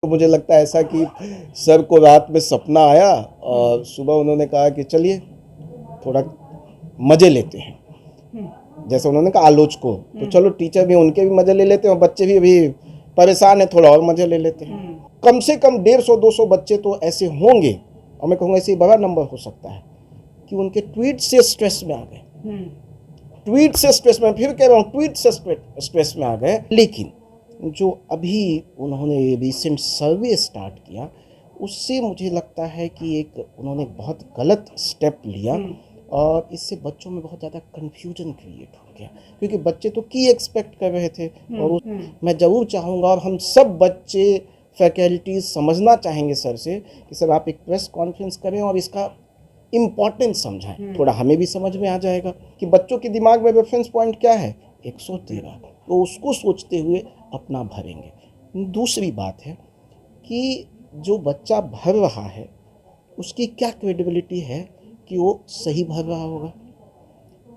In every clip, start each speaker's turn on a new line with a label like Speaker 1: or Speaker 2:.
Speaker 1: तो मुझे लगता है ऐसा कि सर को रात में सपना आया और सुबह उन्होंने कहा कि चलिए थोड़ा मज़े लेते हैं। जैसे उन्होंने कहा आलोचकों, तो चलो टीचर भी उनके भी मज़े ले लेते हैं और बच्चे भी अभी परेशान हैं, थोड़ा और मज़े ले लेते हैं। कम से कम 150-200 बच्चे तो ऐसे होंगे, और मैं कहूँगा ऐसे बड़ा नंबर हो सकता है कि उनके ट्वीट से स्ट्रेस में आ गए। ट्वीट से स्ट्रेस में, फिर कह रहा हूँ ट्वीट से स्ट्रेस में आ गए। लेकिन जो अभी उन्होंने रिसेंट सर्वे स्टार्ट किया, उससे मुझे लगता है कि एक उन्होंने बहुत गलत स्टेप लिया और इससे बच्चों में बहुत ज़्यादा कन्फ्यूजन क्रिएट हो गया, क्योंकि बच्चे तो की एक्सपेक्ट कर रहे थे। और मैं ज़रूर चाहूँगा और हम सब बच्चे फैकल्टीज समझना चाहेंगे सर से कि सर आप एक प्रेस कॉन्फ्रेंस करें और इसका इम्पॉर्टेंस समझाएं। थोड़ा हमें भी समझ में आ जाएगा कि बच्चों के दिमाग में रेफरेंस पॉइंट क्या है, 113, तो उसको सोचते हुए अपना भरेंगे। दूसरी बात है कि जो बच्चा भर रहा है उसकी क्या क्रेडिबिलिटी है कि वो सही भर रहा होगा।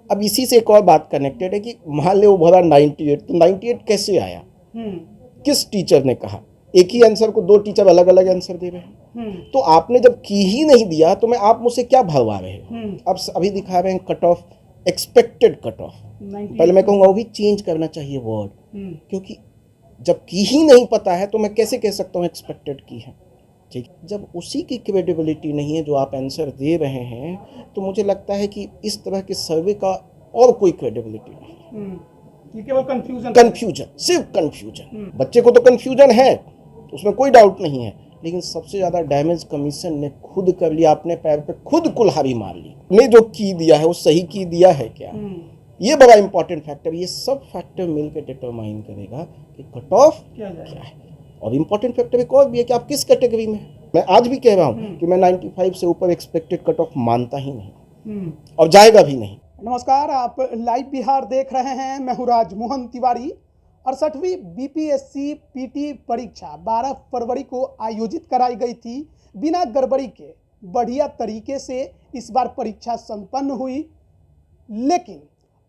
Speaker 1: अब इसी से एक और बात कनेक्टेड है कि मान ले वो भरा 98, तो 98 कैसे आया, किस टीचर ने कहा? एक ही आंसर को दो टीचर अलग अलग आंसर दे रहे हैं। तो आपने जब की ही नहीं दिया तो मैं आप मुझसे क्या भरवा रहे हैं? अब अभी दिखा रहे हैं cut off, expected cut off. पहले मैं कहूँगा वो भी चेंज करना चाहिए वर्ड, क्योंकि जब की ही नहीं पता है तो मैं कैसे कह सकता हूँ एक्सपेक्टेड की है। ठीक, जब उसी की क्रेडिबिलिटी नहीं है जो आप आंसर दे रहे हैं, तो मुझे लगता है कि इस तरह के सर्वे का और कोई क्रेडिबिलिटी नहीं है।
Speaker 2: केवल कंफ्यूजन,
Speaker 1: सिर्फ कंफ्यूजन। बच्चे को तो कंफ्यूजन है, उसमें कोई डाउट नहीं है, लेकिन सबसे ज़्यादा डैमेज कमीशन ने खुद कर लिया, अपने पैर पे खुद कुल्हाड़ी मार ली। ने जो की दिया है वो सही की दिया है क्या? ये बड़ा इंपॉर्टेंट फैक्टर, ये सब फैक्टर मिलकर डिटरमाइन करेगा कि कट ऑफ क्या है। और इम्पॉर्टेंट फैक्टर एक और भी है कि आप किस कैटेगरी में। मैं आज भी कह रहा हूँ कि मैं 95 से ऊपर एक्सपेक्टेड कट ऑफ मानता ही नहीं और जाएगा भी नहीं।
Speaker 2: नमस्कार, आप लाइव बिहार देख रहे हैं। मैं हूँ राजमोहन तिवारी। 68वीं बीपीएससी पीटी परीक्षा 12 फरवरी को आयोजित कराई गई थी। बिना गड़बड़ी के बढ़िया तरीके से इस बार परीक्षा संपन्न हुई। लेकिन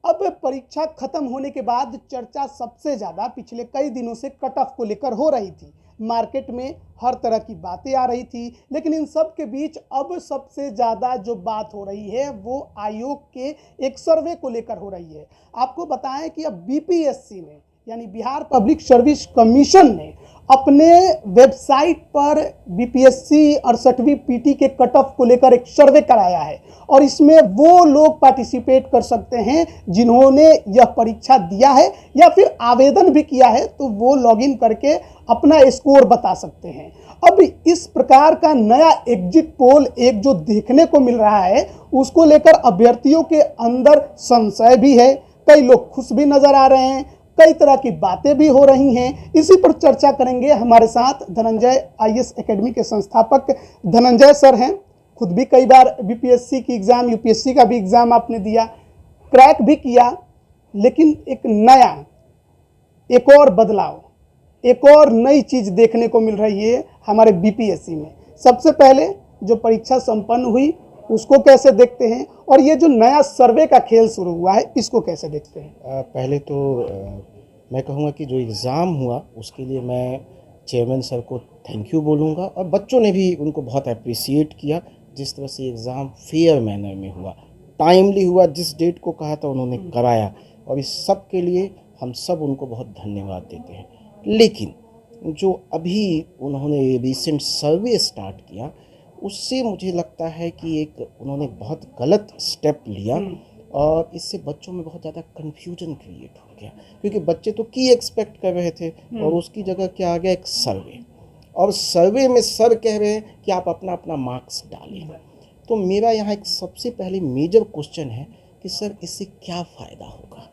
Speaker 2: अब परीक्षा खत्म होने के बाद चर्चा सबसे ज़्यादा पिछले कई दिनों से कट ऑफ को लेकर हो रही थी। मार्केट में हर तरह की बातें आ रही थी, लेकिन इन सब के बीच अब सबसे ज़्यादा जो बात हो रही है वो आयोग के एक सर्वे को लेकर हो रही है। आपको बताएं कि अब बीपीएससी ने, यानी बिहार पब्लिक सर्विस कमीशन ने, अपने वेबसाइट पर बीपीएससी 68वीं पीटी के कट ऑफ को लेकर एक सर्वे कराया है और इसमें वो लोग पार्टिसिपेट कर सकते हैं जिन्होंने यह परीक्षा दिया है या फिर आवेदन भी किया है, तो वो लॉगिन करके अपना स्कोर बता सकते हैं। अब इस प्रकार का नया एग्जिट पोल एक जो देखने को मिल रहा है, उसको लेकर अभ्यर्थियों के अंदर संशय भी है, कई लोग खुश भी नजर आ रहे हैं, कई तरह की बातें भी हो रही हैं। इसी पर चर्चा करेंगे। हमारे साथ धनंजय आईएएस एकेडमी के संस्थापक धनंजय सर हैं। खुद भी कई बार बीपीएससी की एग्ज़ाम, यूपीएससी का भी एग्ज़ाम आपने दिया, क्रैक भी किया, लेकिन एक नया, एक और बदलाव, एक और नई चीज़ देखने को मिल रही है हमारे बीपीएससी में। सबसे पहले जो परीक्षा संपन्न हुई उसको कैसे देखते हैं, और ये जो नया सर्वे का खेल शुरू हुआ है इसको कैसे देखते हैं?
Speaker 1: पहले तो मैं कहूँगा कि जो एग्ज़ाम हुआ उसके लिए मैं चेयरमैन सर को थैंक यू बोलूँगा, और बच्चों ने भी उनको बहुत अप्रिसिएट किया जिस तरह से एग्ज़ाम फेयर मैनर में हुआ, टाइमली हुआ, जिस डेट को कहा था उन्होंने कराया, और इस सब के लिए हम सब उनको बहुत धन्यवाद देते हैं। लेकिन जो अभी उन्होंने रिसेंट सर्वे स्टार्ट किया, उससे मुझे लगता है कि एक उन्होंने बहुत गलत स्टेप लिया और इससे बच्चों में बहुत ज़्यादा कन्फ्यूजन क्रिएट हो गया, क्योंकि बच्चे तो की एक्सपेक्ट कर रहे थे और उसकी जगह क्या आ गया, एक सर्वे। और सर्वे में सर कह रहे हैं कि आप अपना अपना मार्क्स डालें। तो मेरा यहाँ एक सबसे पहले मेजर क्वेश्चन है कि सर इससे क्या फ़ायदा होगा।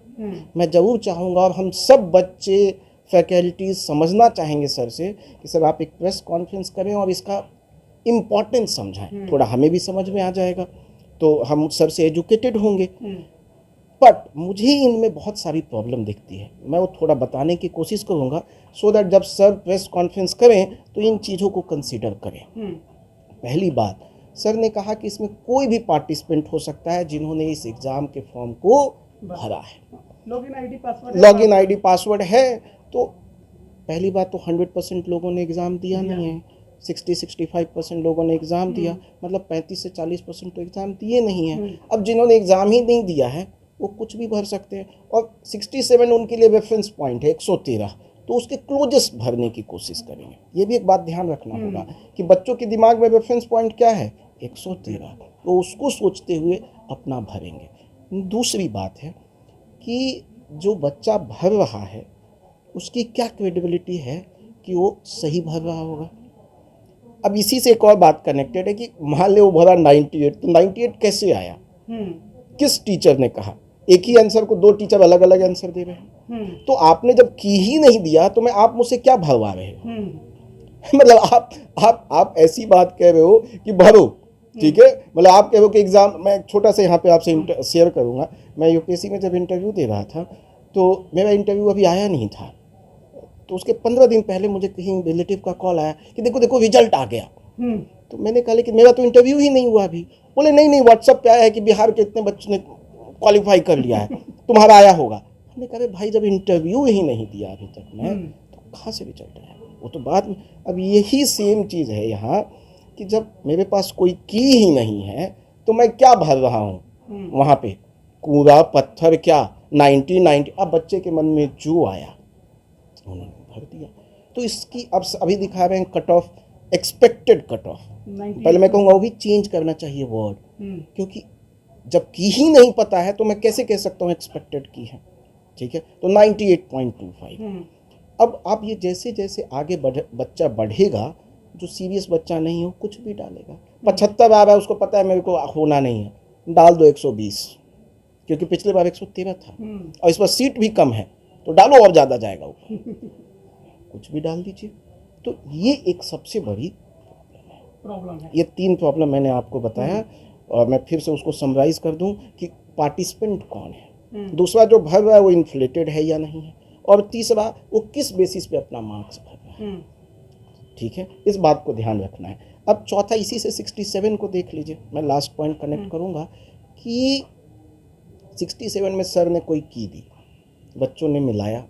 Speaker 1: मैं ज़रूर चाहूँगा और हम सब बच्चे फैकल्टीज समझना चाहेंगे सर से कि सर आप एक प्रेस कॉन्फ्रेंस करें और इसका इम्पॉर्टेंस समझाएं। थोड़ा हमें भी समझ में आ जाएगा, तो हम सर से एजुकेटेड होंगे। बट मुझे इनमें बहुत सारी प्रॉब्लम दिखती है, मैं वो थोड़ा बताने की कोशिश करूँगा, सो दैट जब सर प्रेस कॉन्फ्रेंस करें तो इन चीज़ों को कंसीडर करें। पहली बात, सर ने कहा कि इसमें कोई भी पार्टिसिपेंट हो सकता है जिन्होंने इस एग्ज़ाम के फॉर्म को भरा है, लॉगिन आईडी पासवर्ड है। तो पहली बात तो 100% लोगों ने एग्ज़ाम दिया नहीं है, 60-65% लोगों ने एग्ज़ाम दिया, मतलब 35 से 40% तो एग्ज़ाम दिए नहीं हैं। अब जिन्होंने एग्ज़ाम ही नहीं दिया है वो कुछ भी भर सकते हैं, और 67 उनके लिए रेफरेंस पॉइंट है, 113, तो उसके क्लोजेस्ट भरने की कोशिश करेंगे। ये भी एक बात ध्यान रखना होगा कि बच्चों के दिमाग में रेफरेंस पॉइंट क्या है, 113, तो उसको सोचते हुए अपना भरेंगे। दूसरी बात है कि जो बच्चा भर रहा है उसकी क्या क्रेडिबिलिटी है कि वो सही भर रहा होगा। अब इसी से एक और बात कनेक्टेड है कि मान ले वो भरा 98, तो 98 कैसे आया, किस टीचर ने कहा? एक ही आंसर को 2 टीचर अलग अलग आंसर दे रहे हैं, तो आपने जब की ही नहीं दिया तो मैं आप मुझसे क्या भरवा रहे हो? मतलब आप ऐसी बात कह रहे हो कि भरो, ठीक है, मतलब आप कह रहे हो कि एग्जाम, मैं एक छोटा सा यहाँ पे आपसे शेयर करूँगा। मैं यूपीएससी में जब इंटरव्यू दे रहा था तो मेरा इंटरव्यू अभी आया नहीं था, तो उसके 15 दिन पहले मुझे कहीं रिलेटिव का कॉल आया कि देखो देखो रिजल्ट आ गया। तो मैंने कहा लेकिन मेरा तो इंटरव्यू ही नहीं हुआ अभी। बोले नहीं नहीं, व्हाट्सएप पे आया है कि बिहार के इतने बच्चों ने क्वालिफाई कर लिया है, तुम्हारा आया होगा। हमने कहा भाई जब इंटरव्यू ही नहीं दिया अभी तक मैं, तो कहाँ से रिजल्ट आया? वो तो बाद में। अब यही सेम चीज़ है यहाँ कि जब मेरे पास कोई की ही नहीं है तो मैं क्या भर रहा हूँ वहाँ पे, कूड़ा पत्थर क्या 90। अब बच्चे के मन में जो आया उन्होंने भर दिया। तो इसकी अब अभी दिखा रहे हैं cut off, expected cut off. पहले मैं कहूँगा वो भी चेंज करना चाहिए वर्ड, क्योंकि जब की ही नहीं पता है तो मैं कैसे कह सकता हूँ एक्सपेक्टेड की है, ठीक है। तो 98.25। अब आप ये जैसे जैसे आगे बच्चा बढ़ेगा, जो सीरियस बच्चा नहीं हो कुछ भी डालेगा। 75 आ रहा है, उसको पता है मेरे को होना नहीं है, डाल दो 120, क्योंकि पिछले बार 113 था और इस बार सीट भी कम है, तो डालो और ज़्यादा जाएगा ऊपर, कुछ भी डाल दीजिए। तो ये एक सबसे बड़ी प्रॉब्लम है। ये 3 प्रॉब्लम मैंने आपको बताया, और मैं फिर से उसको समराइज कर दूं कि पार्टिसिपेंट कौन है, दूसरा जो भर रहा है वो इन्फ्लेटेड है या नहीं है, और तीसरा वो किस बेसिस पे अपना मार्क्स भर रहा है, ठीक है। इस बात को ध्यान रखना है। अब चौथा, इसी से 67 को देख लीजिए, मैं लास्ट पॉइंट कनेक्ट करूंगा कि 67 में सर ने कोई की दी, बच्चों ने मिलाया,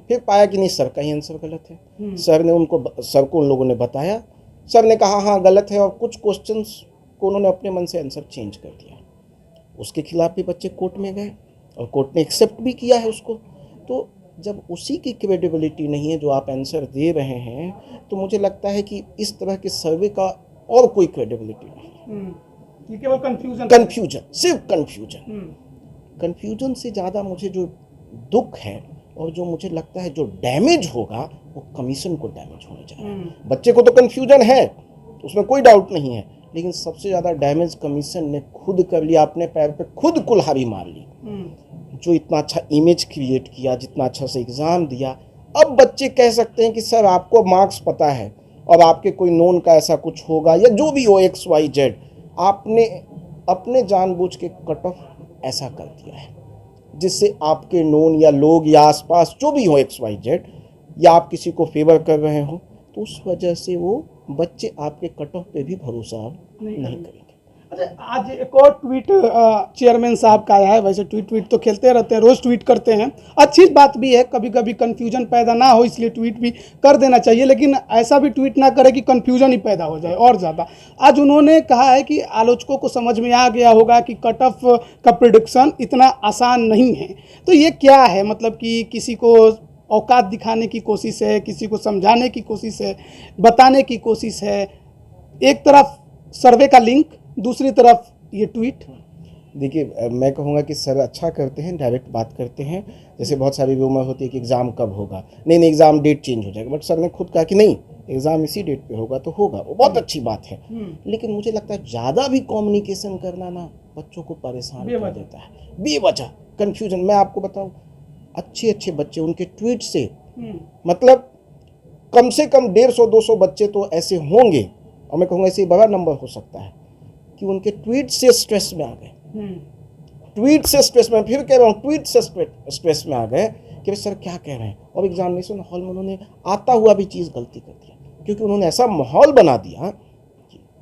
Speaker 1: फिर पाया कि नहीं सर का ही आंसर गलत है। सर को उन लोगों ने बताया, सर ने कहा हाँ गलत है, और कुछ क्वेश्चंस को उन्होंने अपने मन से आंसर चेंज कर दिया। उसके खिलाफ भी बच्चे कोर्ट में गए और कोर्ट ने एक्सेप्ट भी किया है उसको। तो जब उसी की क्रेडिबिलिटी नहीं है जो आप आंसर दे रहे हैं, तो मुझे लगता है कि इस तरह के सर्वे का और कोई क्रेडिबिलिटी नहीं,
Speaker 2: केवल कन्फ्यूजन,
Speaker 1: सिर्फ कन्फ्यूजन से ज़्यादा मुझे जो दुख है और जो मुझे लगता है जो डैमेज होगा, वो कमीशन को डैमेज होने जा रहा है। बच्चे को तो कन्फ्यूजन है, उसमें कोई डाउट नहीं है, लेकिन सबसे ज़्यादा डैमेज कमीशन ने खुद कर लिया, अपने पैर पे खुद कुल्हाड़ी मार ली। जो इतना अच्छा इमेज क्रिएट किया, जितना अच्छा से एग्ज़ाम दिया, अब बच्चे कह सकते हैं कि सर आपको मार्क्स पता है और आपके कोई नोन का ऐसा कुछ होगा या जो भी हो XYZ, आपने अपने जानबूझ के कट ऑफ ऐसा कर दिया है जिससे आपके नोन या लोग या आसपास जो भी हो XYZ, या आप किसी को फेवर कर रहे हो, तो उस वजह से वो बच्चे आपके कट ऑफ पे भी भरोसा नहीं करेंगे।
Speaker 2: अच्छा, आज एक और ट्वीट चेयरमैन साहब का आया है। वैसे ट्वीट तो खेलते रहते हैं, रोज़ ट्वीट करते हैं, अच्छी बात भी है, कभी कभी कन्फ्यूजन पैदा ना हो इसलिए ट्वीट भी कर देना चाहिए, लेकिन ऐसा भी ट्वीट ना करे कि कन्फ्यूजन ही पैदा हो जाए और ज़्यादा। आज उन्होंने कहा है कि आलोचकों को समझ में आ गया होगा कि कट ऑफ का प्रेडिक्शन इतना आसान नहीं है। तो ये क्या है, मतलब कि किसी को औकात दिखाने की कोशिश है, किसी को समझाने की कोशिश है, बताने की कोशिश है। एक तरफ सर्वे का लिंक, दूसरी तरफ ये ट्वीट।
Speaker 1: देखिए, मैं कहूँगा कि सर अच्छा करते हैं, डायरेक्ट बात करते हैं। जैसे बहुत सारी रूमर होती है कि एग्ज़ाम कब होगा, नहीं एग्ज़ाम डेट चेंज हो जाएगा, बट सर ने खुद कहा कि नहीं एग्ज़ाम इसी डेट पे होगा तो होगा, वो बहुत अच्छी बात है। लेकिन मुझे लगता है ज़्यादा भी कम्युनिकेशन करना ना बच्चों को परेशान कर देता है, बेवजह कन्फ्यूजन। मैं आपको बताऊँ, अच्छे बच्चे उनके ट्वीट से, मतलब कम से कम 150-200 बच्चे तो ऐसे होंगे, और मैं कहूँगा ऐसे बड़ा नंबर हो सकता है कि उनके ट्वीट से स्ट्रेस में आ गए, ट्वीट से स्ट्रेस में, फिर कह रहा हूँ ट्वीट से स्ट्रेस में आ गए कि भाई सर क्या कह रहे हैं, और एग्जामिनेशन हॉल में उन्होंने आता हुआ भी चीज़ गलती कर दिया, क्योंकि उन्होंने ऐसा माहौल बना दिया।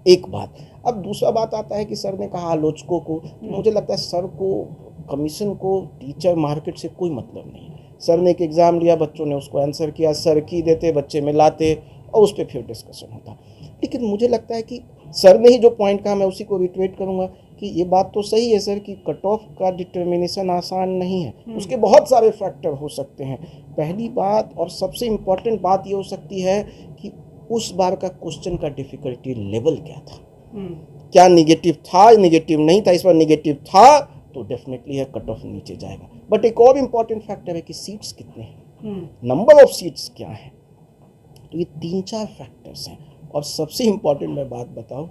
Speaker 1: एक बात। अब दूसरा बात आता है कि सर ने कहा आलोचकों को, तो मुझे लगता है सर को, कमीशन को टीचर मार्केट से कोई मतलब नहीं है। सर ने एक एग्ज़ाम लिया, बच्चों ने उसको आंसर किया, सर की देते, बच्चे में लाते और उस पर फिर डिस्कशन होता। लेकिन मुझे लगता है कि सर ने ही जो पॉइंट कहा मैं उसी को रिट्रेट करूँगा कि ये बात तो सही है सर कि कट ऑफ का डिटर्मिनेशन आसान नहीं है, उसके बहुत सारे फैक्टर हो सकते हैं। पहली बात और सबसे इम्पॉर्टेंट बात ये हो सकती है कि उस बार का क्वेश्चन का डिफ़िकल्टी लेवल क्या था, क्या निगेटिव था, निगेटिव नहीं था। इस बार निगेटिव था तो डेफिनेटली है कट ऑफ नीचे जाएगा। बट एक और इम्पॉर्टेंट फैक्टर है कि सीट्स कितने हैं, नंबर ऑफ सीट्स क्या है। तो ये 3-4 फैक्टर्स हैं। और सबसे इम्पॉर्टेंट मैं बात बताऊं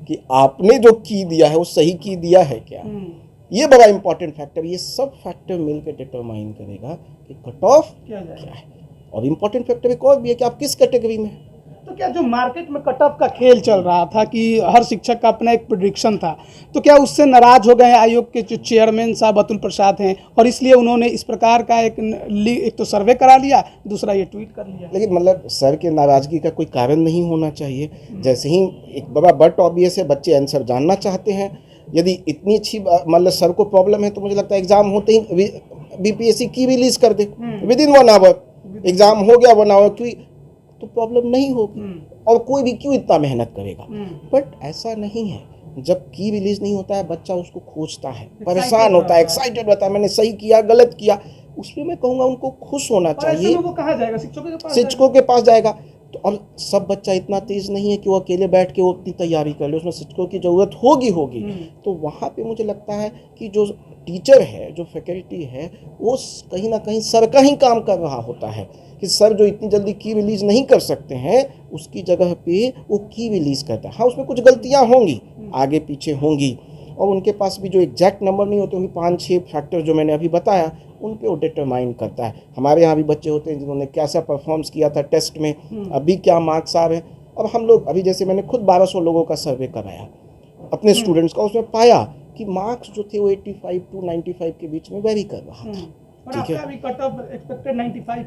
Speaker 1: कि आपने जो की दिया है वो सही की दिया है क्या, ये बड़ा इंपॉर्टेंट फैक्टर। ये सब फैक्टर मिलकर डिटरमाइन करेगा कि कट ऑफ क्या है। और इम्पॉर्टेंट फैक्टर एक और भी है कि आप किस कैटेगरी में।
Speaker 2: तो क्या जो मार्केट में कट ऑफ का खेल चल रहा था कि हर शिक्षक का अपना एक प्रेडिक्शन था, तो क्या उससे नाराज हो गए आयोग के जो चेयरमैन साहब अतुल प्रसाद हैं और इसलिए उन्होंने इस प्रकार का एक तो सर्वे करा लिया, दूसरा ये ट्वीट कर लिया।
Speaker 1: लेकिन मतलब सर के नाराजगी का कोई कारण नहीं होना चाहिए। जैसे ही एक बड़ा बट ऑब्वियस है, बच्चे आंसर जानना चाहते हैं। यदि इतनी अच्छी मतलब सर को प्रॉब्लम है तो मुझे लगता है एग्जाम होते ही बीपीएससी की रिलीज कर दे विद इन 1 आवर। एग्जाम हो गया 1 आवर की तो प्रॉब्लम नहीं होगी और कोई भी क्यों इतना मेहनत करेगा। बट ऐसा नहीं है, जब की रिलीज नहीं होता है बच्चा उसको खोजता है, परेशान होता है, एक्साइटेड होता है, मैंने सही किया गलत किया। उसमें मैं कहूँगा उनको खुश होना चाहिए।
Speaker 2: वो कहाँ जाएगा,
Speaker 1: शिक्षकों के पास जाएगा। तो अब सब बच्चा इतना तेज नहीं है कि वो अकेले बैठ के वो अपनी तैयारी कर ले, उसमें शिक्षकों की ज़रूरत होगी। तो वहाँ पे मुझे लगता है कि जो टीचर है, जो फैकल्टी है, वो कहीं ना कहीं सर का ही काम कर रहा होता है कि सर जो इतनी जल्दी की रिलीज़ नहीं कर सकते हैं उसकी जगह पे वो की रिलीज़ करता है। हाँ, उसमें कुछ गलतियाँ होंगी, आगे पीछे होंगी, और उनके पास भी जो एग्जैक्ट नंबर नहीं होते, उनके 5-6 फैक्टर जो मैंने अभी बताया उन पे वो डिटरमाइन करता है। हमारे यहाँ भी बच्चे होते हैं जिन्होंने कैसा परफॉर्म्स किया था टेस्ट में, अभी क्या मार्क्स आ रहे हैं। और हम लोग अभी जैसे मैंने खुद 1200 लोगों का सर्वे कराया अपने स्टूडेंट्स का, उसमें पाया कि मार्क्स जो थे वो 85 to 95 के बीच में वेरी कर रहा था। ठीक है,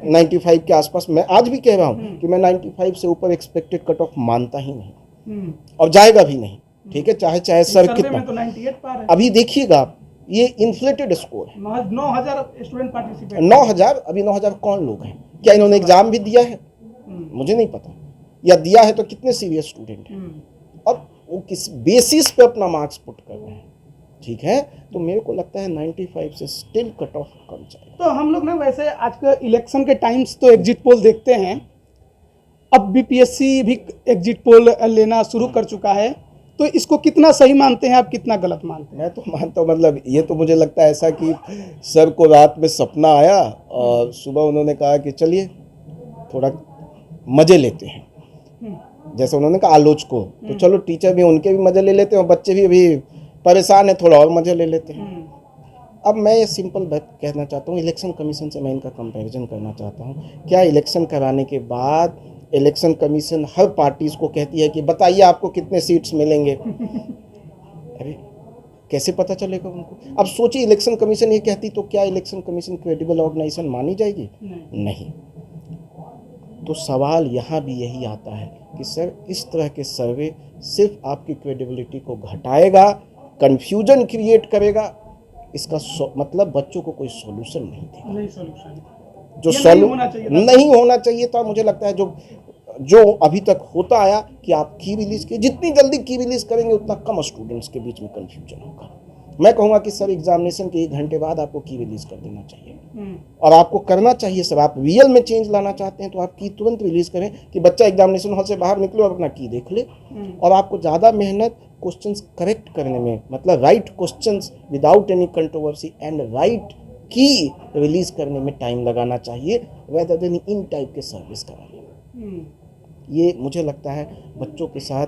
Speaker 1: 95 के आसपास। मैं आज भी कह रहा हूँ कि मैं 95 से ऊपर एक्सपेक्टेड कट ऑफ मानता ही नहीं और जाएगा भी नहीं। ठीक है, चाहे सर कितना
Speaker 2: तो 98 पार है।
Speaker 1: अभी देखिएगा आप, ये इन्फ्लेटेड स्कोर है।
Speaker 2: 9000 स्टूडेंट पार्टिसिपेट,
Speaker 1: 9000। अभी 9000 कौन लोग हैं? क्या इन्होंने एग्जाम भी दिया है? मुझे नहीं पता, या दिया है तो कितने सीरियस स्टूडेंट हैं और वो किस बेसिस पे अपना मार्क्स पुट कर रहे हैं। ठीक है, तो मेरे को लगता है 95 से स्टिल कट ऑफ कम जाएगा।
Speaker 2: तो हम लोग ना वैसे आज के इलेक्शन के टाइम्स तो एग्जिट पोल देखते हैं, अब बीपीएससी भी एग्जिट पोल लेना शुरू कर चुका है, तो इसको कितना सही मानते हैं आप, कितना गलत मानते हैं?
Speaker 1: मैं तो मानता हूँ, मतलब ये तो मुझे लगता है ऐसा कि सर को रात में सपना आया और सुबह उन्होंने कहा कि चलिए थोड़ा मज़े लेते हैं। जैसे उन्होंने कहा आलोचकों, तो चलो टीचर भी उनके भी मज़े ले लेते हैं और बच्चे भी अभी परेशान है, थोड़ा और मज़े ले लेते हैं। अब मैं ये सिंपल बात कहना चाहता हूँ, इलेक्शन कमीशन से मैं इनका कंपैरिजन करना चाहता हूँ। क्या इलेक्शन कराने के बाद इलेक्शन कमीशन हर पार्टीज को कहती है कि बताइए आपको कितने सीट्स मिलेंगे? अरे कैसे पता चलेगा उनको? अब सोचिए, इलेक्शन कमीशन ये कहती तो क्या इलेक्शन कमीशन क्रेडिबल ऑर्गेनाइजेशन मानी जाएगी? नहीं। तो सवाल यहाँ भी यही आता है कि सर इस तरह के सर्वे सिर्फ आपकी क्रेडिबिलिटी को घटाएगा, कन्फ्यूजन क्रिएट करेगा। इसका मतलब बच्चों को कोई सॉल्यूशन नहीं देगा।
Speaker 2: नहीं सॉल्यूशन,
Speaker 1: जो नहीं होना चाहिए था। मुझे लगता है जो अभी तक होता आया कि आप की रिलीज की, जितनी जल्दी की रिलीज करेंगे उतना कम स्टूडेंट्स के बीच में कंफ्यूजन होगा। मैं कहूँगा कि सर एग्जामिनेशन के 1 घंटे बाद आपको की रिलीज कर देना चाहिए, और आपको करना चाहिए सर। आप रियल में चेंज लाना चाहते हैं तो आप की तुरंत रिलीज करें कि बच्चा एग्जामिनेशन हॉल से बाहर निकले और अपना की देख ले। और आपको ज़्यादा मेहनत क्वेश्चंस करेक्ट करने में, मतलब right questions without any controversy and right की रिलीज करने में टाइम लगाना चाहिए, रेदर देन इन टाइप के सर्विस कराने में। ये मुझे लगता है बच्चों के साथ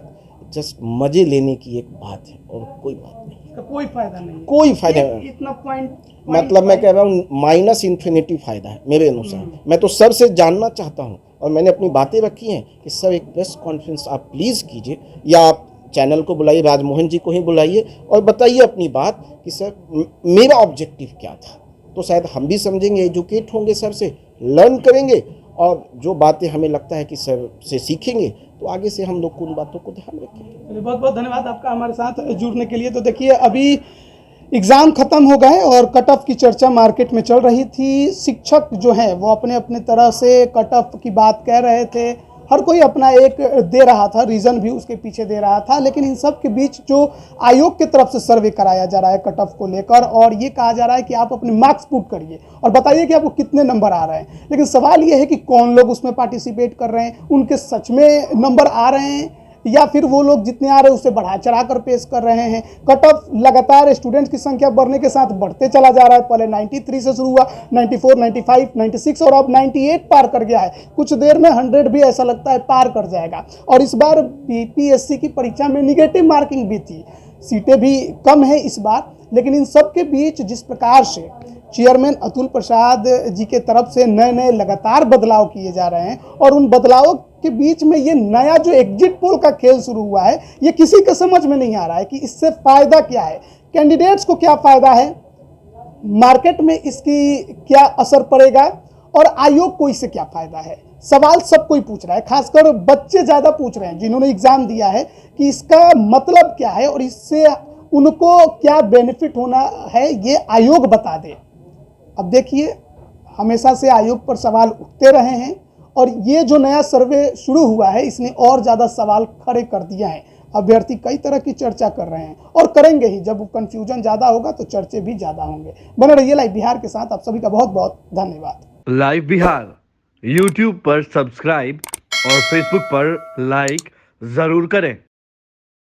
Speaker 1: जस्ट मजे लेने की एक बात है और कोई बात नहीं।
Speaker 2: कोई फायदा नहीं,
Speaker 1: कोई फायदा नहीं।
Speaker 2: इतना पॉइंट
Speaker 1: मतलब मैं कह रहा हूँ माइनस इन्फिनिटी फायदा है मेरे अनुसार। मैं तो सर से जानना चाहता हूँ और मैंने अपनी बातें रखी हैं कि सर एक प्रेस कॉन्फ्रेंस आप प्लीज़ कीजिए, या आप चैनल को बुलाइए, राजमोहन जी को ही बुलाइए और बताइए अपनी बात कि सर मेरा ऑब्जेक्टिव क्या था। तो शायद हम भी समझेंगे, एजुकेट होंगे, सर से लर्न करेंगे, और जो बातें हमें लगता है कि सर से सीखेंगे तो आगे से हम लोग उन बातों को ध्यान रखेंगे।
Speaker 2: बहुत बहुत धन्यवाद आपका हमारे साथ जुड़ने के लिए। तो देखिए, अभी एग्ज़ाम ख़त्म हो गए और कट ऑफ की चर्चा मार्केट में चल रही थी। शिक्षक जो हैं वो अपने अपने तरह से कट ऑफ की बात कह रहे थे, हर कोई अपना एक दे रहा था, रीज़न भी उसके पीछे दे रहा था। लेकिन इन सब के बीच जो आयोग की तरफ से सर्वे कराया जा रहा है कट ऑफ को लेकर, और ये कहा जा रहा है कि आप अपने मार्क्स पुट करिए और बताइए कि आपको कितने नंबर आ रहे हैं। लेकिन सवाल ये है कि कौन लोग उसमें पार्टिसिपेट कर रहे हैं, उनके सच में नंबर आ रहे हैं या फिर वो लोग जितने आ रहे हैं उससे बढ़ा चढ़ा कर पेश कर रहे हैं। कट ऑफ लगातार स्टूडेंट्स की संख्या बढ़ने के साथ बढ़ते चला जा रहा है। पहले 93 से शुरू हुआ, 94, 95, 96 और अब 98 पार कर गया है। कुछ देर में 100 भी ऐसा लगता है पार कर जाएगा। और इस बार बीपीएससी की परीक्षा में निगेटिव मार्किंग भी थी, सीटें भी कम है इस बार। लेकिन इन सब के बीच जिस प्रकार से चेयरमैन अतुल प्रसाद जी के तरफ से नए नए लगातार बदलाव किए जा रहे हैं, और उन बदलावों के बीच में ये नया जो एग्जिट पोल का खेल शुरू हुआ है, ये किसी के समझ में नहीं आ रहा है कि इससे फ़ायदा क्या है, कैंडिडेट्स को क्या फ़ायदा है, मार्केट में इसकी क्या असर पड़ेगा और आयोग को इससे क्या फ़ायदा है। सवाल सब कोई पूछ रहा है, खासकर बच्चे ज़्यादा पूछ रहे हैं जिन्होंने एग्ज़ाम दिया है कि इसका मतलब क्या है और इससे उनको क्या बेनिफिट होना है, ये आयोग बता दे। अब देखिए, हमेशा से आयोग पर सवाल उठते रहे हैं और ये जो नया सर्वे शुरू हुआ है इसने और ज़्यादा सवाल खड़े कर दिया है। अभ्यर्थी कई तरह की चर्चा कर रहे हैं और करेंगे ही। जब कंफ्यूजन ज़्यादा होगा तो चर्चे भी ज़्यादा होंगे। बने रहिए लाइव बिहार के साथ। आप सभी का बहुत बहुत धन्यवाद।
Speaker 3: लाइव बिहार यूट्यूब पर सब्सक्राइब और फेसबुक पर लाइक जरूर करें।